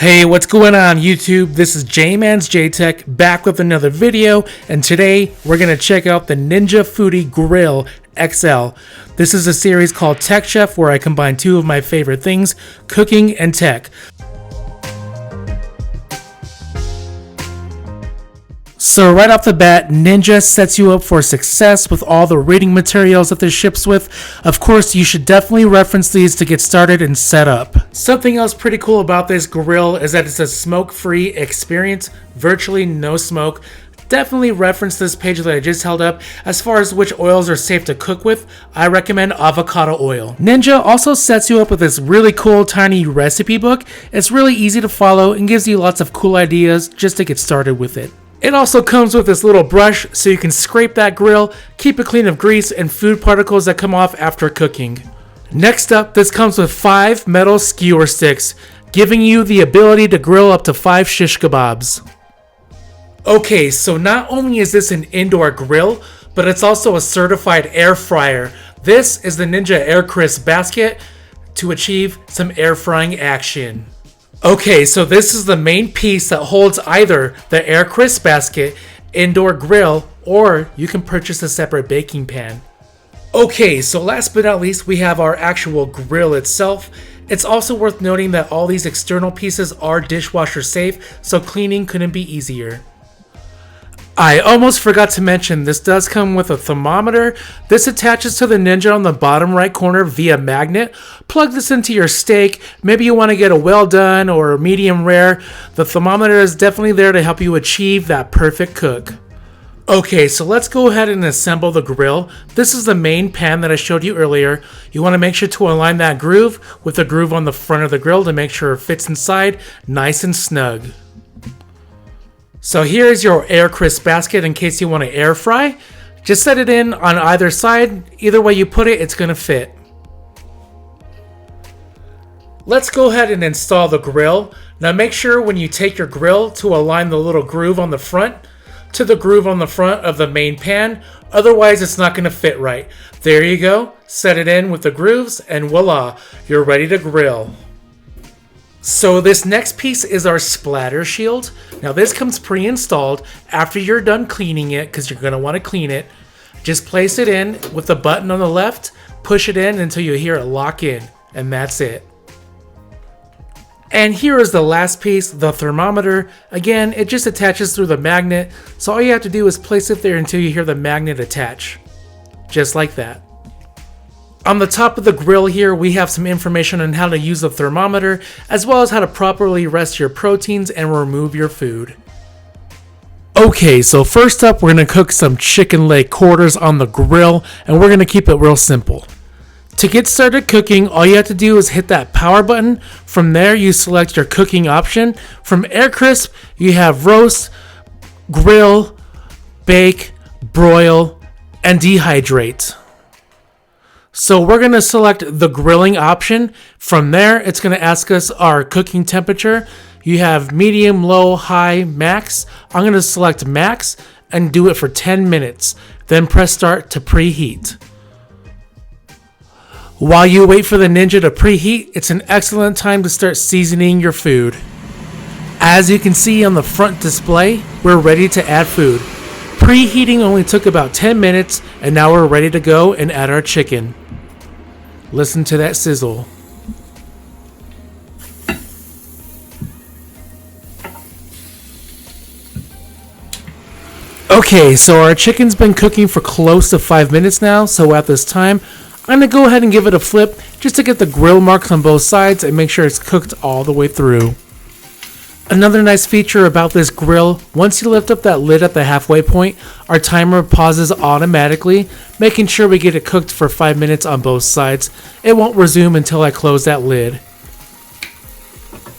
Hey, what's going on YouTube? This is J-Man's J-Tech back with another video, and today we're going to check out the Ninja Foodi Grill XL. This is a series called Tech Chef where I combine two of my favorite things, cooking and tech. So right off the bat, Ninja sets you up for success with all the reading materials that this ships with. Of course, you should definitely reference these to get started and set up. Something else pretty cool about this grill is that it's a smoke-free experience, virtually no smoke. Definitely reference this page that I just held up. As far as which oils are safe to cook with, I recommend avocado oil. Ninja also sets you up with this really cool tiny recipe book. It's really easy to follow and gives you lots of cool ideas just to get started with it. It also comes with this little brush so you can scrape that grill, keep it clean of grease and food particles that come off after cooking. Next up, this comes with 5 metal skewer sticks, giving you the ability to grill up to 5 shish kebabs. Okay, so not only is this an indoor grill, but it's also a certified air fryer. This is the Ninja Air Crisp basket to achieve some air frying action. Okay, so this is the main piece that holds either the Air Crisp basket, indoor grill, or you can purchase a separate baking pan. Okay, so last but not least, we have our actual grill itself. It's also worth noting that all these external pieces are dishwasher safe, so cleaning couldn't be easier. I almost forgot to mention, this does come with a thermometer. This attaches to the Ninja on the bottom right corner via magnet. Plug this into your steak. Maybe you want to get a well done or a medium rare. The thermometer is definitely there to help you achieve that perfect cook. Okay, so let's go ahead and assemble the grill. This is the main pan that I showed you earlier. You want to make sure to align that groove with the groove on the front of the grill to make sure it fits inside nice and snug. So here's your Air Crisp basket in case you want to air fry. Just set it in on either side. Either way you put it, it's going to fit. Let's go ahead and install the grill. Now make sure when you take your grill to align the little groove on the front to the groove on the front of the main pan. Otherwise it's not going to fit right. There you go. Set it in with the grooves and voila, you're ready to grill. So this next piece is our splatter shield. Now this comes pre-installed. After you're done cleaning it, because you're going to want to clean it, just place it in with the button on the left, push it in until you hear it lock in, and that's it. And here is the last piece, the thermometer. Again, it just attaches through the magnet, so all you have to do is place it there until you hear the magnet attach. Just like that. On the top of the grill here, we have some information on how to use the thermometer, as well as how to properly rest your proteins and remove your food. Okay, so first up, we're going to cook some chicken leg quarters on the grill, and we're going to keep it real simple. To get started cooking, all you have to do is hit that power button. From there, you select your cooking option. From Air Crisp, you have roast, grill, bake, broil, and dehydrate. So we're going to select the grilling option. From there, it's going to ask us our cooking temperature. You have medium, low, high, max. I'm going to select max and do it for 10 minutes. Then press start to preheat. While you wait for the Ninja to preheat, it's an excellent time to start seasoning your food. As you can see on the front display, we're ready to add food. Preheating only took about 10 minutes, and now we're ready to go and add our chicken. Listen to that sizzle. Okay, so our chicken's been cooking for close to 5 minutes now, so at this time, I'm going to go ahead and give it a flip just to get the grill marks on both sides and make sure it's cooked all the way through. Another nice feature about this grill, once you lift up that lid at the halfway point, our timer pauses automatically, making sure we get it cooked for 5 minutes on both sides. It won't resume until I close that lid.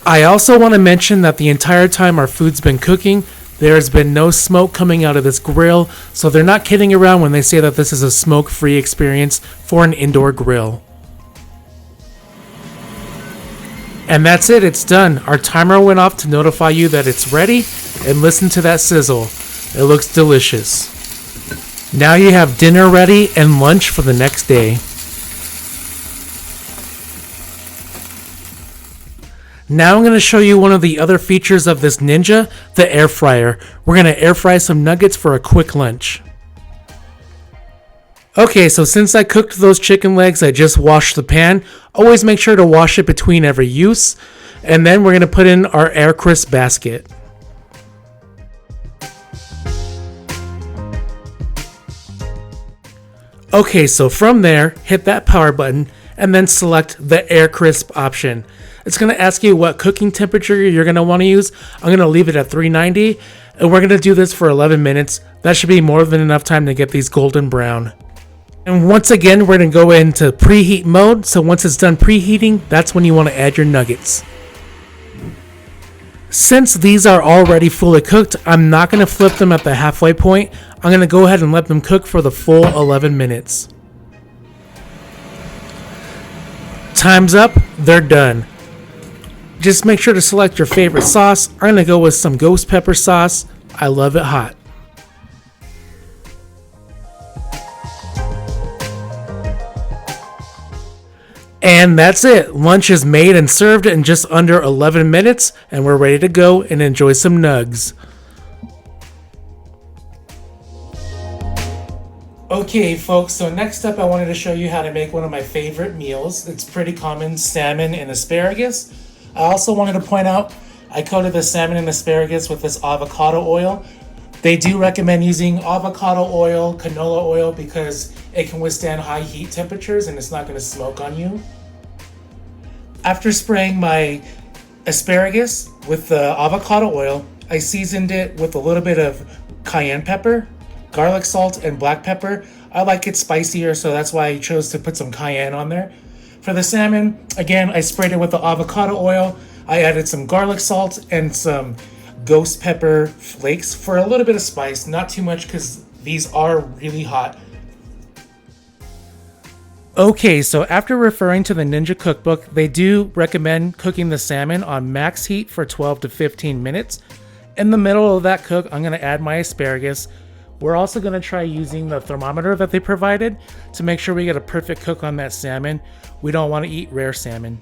I also want to mention that the entire time our food's been cooking, there has been no smoke coming out of this grill, so they're not kidding around when they say that this is a smoke-free experience for an indoor grill. And that's it, it's done. Our timer went off to notify you that it's ready, and listen to that sizzle. It looks delicious. Now you have dinner ready and lunch for the next day. Now I'm going to show you one of the other features of this Ninja, the air fryer. We're going to air fry some nuggets for a quick lunch. Okay, so since I cooked those chicken legs, I just washed the pan. Always make sure to wash it between every use. And then we're going to put in our air crisp basket. Okay, so from there, hit that power button and then select the air crisp option. It's going to ask you what cooking temperature you're going to want to use. I'm going to leave it at 390 and we're going to do this for 11 minutes. That should be more than enough time to get these golden brown. And once again, we're going to go into preheat mode. So once it's done preheating, that's when you want to add your nuggets. Since these are already fully cooked, I'm not going to flip them at the halfway point. I'm going to go ahead and let them cook for the full 11 minutes. Time's up, they're done. Just make sure to select your favorite sauce. I'm going to go with some ghost pepper sauce. I love it hot. And that's it. Lunch is made and served in just under 11 minutes, and we're ready to go and enjoy some nugs. Okay, folks, so next up I wanted to show you how to make one of my favorite meals. It's pretty common, salmon and asparagus. I also wanted to point out I coated the salmon and asparagus with this avocado oil. They do recommend using avocado oil, canola oil, because it can withstand high heat temperatures and it's not going to smoke on you. After spraying my asparagus with the avocado oil, I seasoned it with a little bit of cayenne pepper, garlic salt, and black pepper. I like it spicier, so that's why I chose to put some cayenne on there. For the salmon, again, I sprayed it with the avocado oil. I added some garlic salt and some ghost pepper flakes for a little bit of spice, not too much because these are really hot. Okay, so after referring to the Ninja cookbook, they do recommend cooking the salmon on max heat for 12 to 15 minutes. In the middle of that cook, I'm going to add my asparagus. We're also going to try using the thermometer that they provided to make sure we get a perfect cook on that salmon. We don't want to eat rare salmon.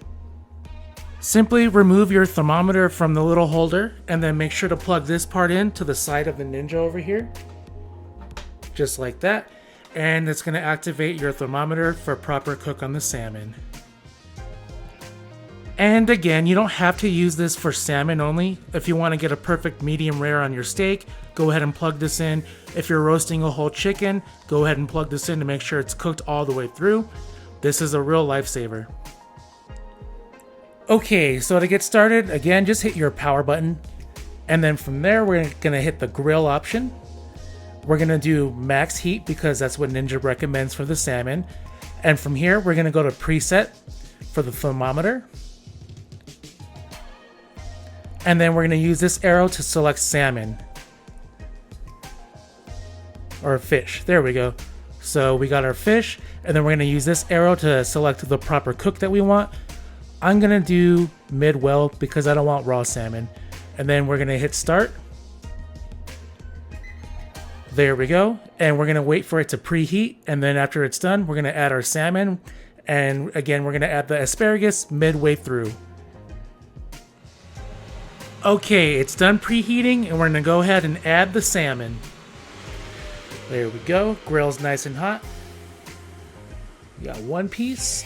Simply remove your thermometer from the little holder and then make sure to plug this part in to the side of the Ninja over here. Just like that. And it's going to activate your thermometer for proper cook on the salmon. And again, you don't have to use this for salmon only. If you want to get a perfect medium rare on your steak, go ahead and plug this in. If you're roasting a whole chicken, go ahead and plug this in to make sure it's cooked all the way through. This is a real lifesaver. Okay, so to get started, again, just hit your power button. And then from there, we're going to hit the grill option. We're going to do max heat because that's what Ninja recommends for the salmon. And from here, we're going to go to preset for the thermometer. And then we're going to use this arrow to select salmon. Or fish. There we go. So we got our fish. And then we're going to use this arrow to select the proper cook that we want. I'm going to do mid-well because I don't want raw salmon. And then we're going to hit start. There we go. And we're going to wait for it to preheat. And then after it's done, we're going to add our salmon. And again, we're going to add the asparagus midway through. Okay, it's done preheating and we're going to go ahead and add the salmon. There we go. Grill's nice and hot. We got one piece.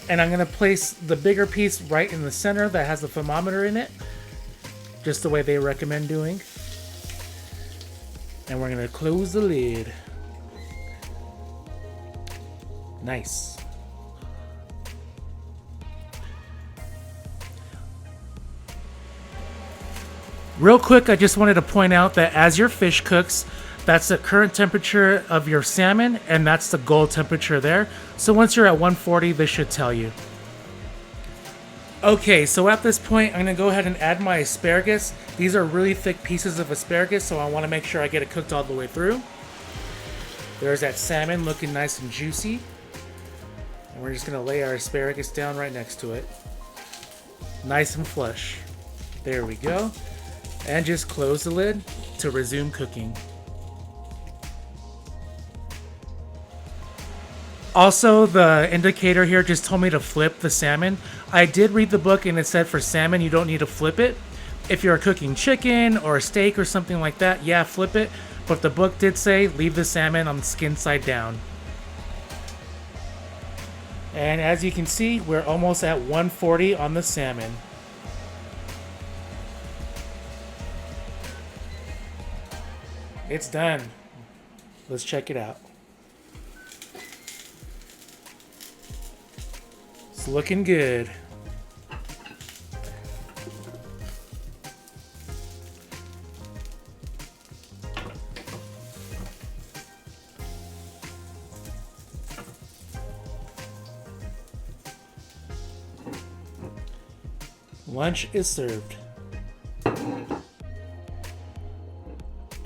And I'm going to place the bigger piece right in the center that has the thermometer in it. Just the way they recommend doing. And we're going to close the lid. Nice. Real quick, I just wanted to point out that as your fish cooks, that's the current temperature of your salmon, and that's the goal temperature there. So once you're at 140, this should tell you. Okay, so at this point, I'm going to go ahead and add my asparagus. These are really thick pieces of asparagus, so I want to make sure I get it cooked all the way through. There's that salmon looking nice and juicy. And we're just going to lay our asparagus down right next to it. Nice and flush. There we go. And just close the lid to resume cooking. Also, the indicator here just told me to flip the salmon. I did read the book and it said for salmon you don't need to flip it. If you're cooking chicken or a steak or something like that, yeah, flip it. But the book did say leave the salmon on the skin side down. And as you can see, we're almost at 140 on the salmon. It's done. Let's check it out. It's looking good. Lunch is served.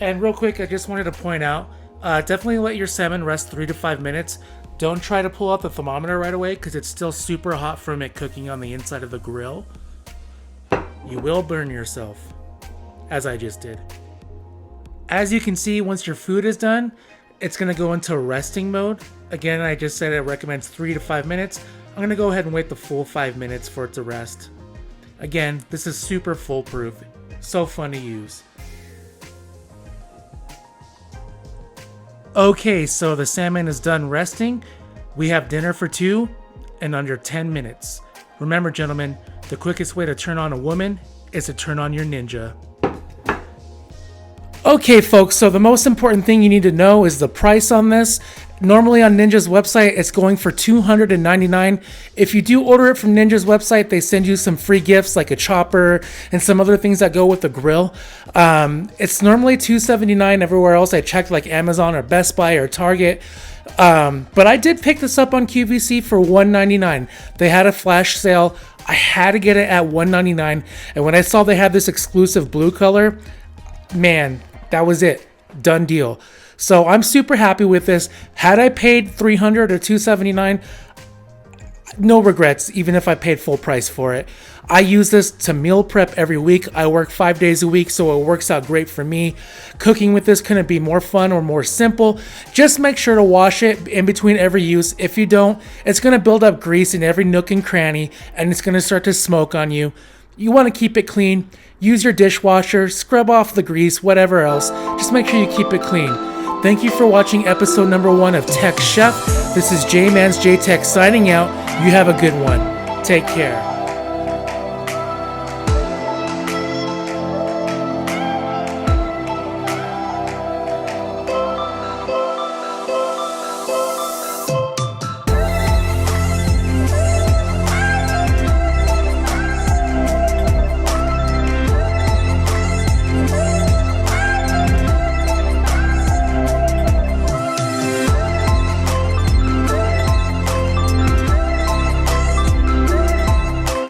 And real quick, I just wanted to point out, definitely let your salmon rest 3 to 5 minutes. Don't try to pull out the thermometer right away because it's still super hot from it cooking on the inside of the grill. You will burn yourself, as I just did. As you can see, once your food is done, it's going to go into resting mode. Again, I just said it recommends 3 to 5 minutes. I'm going to go ahead and wait the full 5 minutes for it to rest. Again, this is super foolproof. So fun to use. Okay, so the salmon is done resting. We have dinner for 2 in under 10 minutes. Remember, gentlemen, the quickest way to turn on a woman is to turn on your ninja. Okay, folks, so the most important thing you need to know is the price on this. Normally on Ninja's website, it's going for $299. If you do order it from Ninja's website, they send you some free gifts like a chopper and some other things that go with the grill. It's normally $279 everywhere else. I checked like Amazon or Best Buy or Target. But I did pick this up on QVC for $199. They had a flash sale. I had to get it at $199. And when I saw they had this exclusive blue color, man, that was it. Done deal. So I'm super happy with this. Had I paid $300 or $279, no regrets, even if I paid full price for it. I use this to meal prep every week. I work 5 days a week, so it works out great for me. Cooking with this couldn't be more fun or more simple. Just make sure to wash it in between every use. If you don't, it's going to build up grease in every nook and cranny, and it's going to start to smoke on you. You want to keep it clean. Use your dishwasher, scrub off the grease, whatever else. Just make sure you keep it clean. Thank you for watching episode number 1 of Tech Chef. This is J-Man's J-Tech signing out. You have a good one. Take care.